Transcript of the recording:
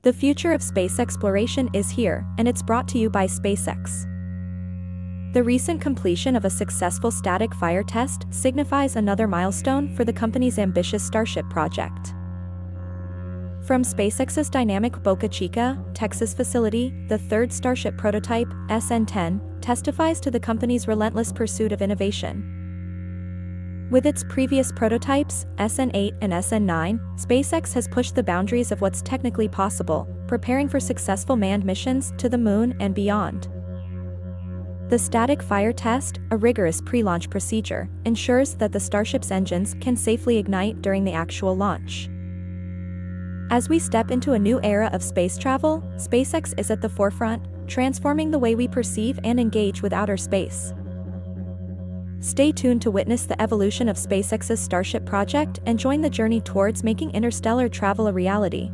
The future of space exploration is here, and it's brought to you by SpaceX. The recent completion of a successful static fire test signifies another milestone for the company's ambitious Starship project. From SpaceX's dynamic Boca Chica, Texas facility, the third Starship prototype, SN10, testifies to the company's relentless pursuit of innovation. With its previous prototypes, SN8 and SN9, SpaceX has pushed the boundaries of what's technically possible, preparing for successful manned missions to the Moon and beyond. The static fire test, a rigorous pre-launch procedure, ensures that the Starship's engines can safely ignite during the actual launch. As we step into a new era of space travel, SpaceX is at the forefront, transforming the way we perceive and engage with outer space. Stay tuned to witness the evolution of SpaceX's Starship project and join the journey towards making interstellar travel a reality.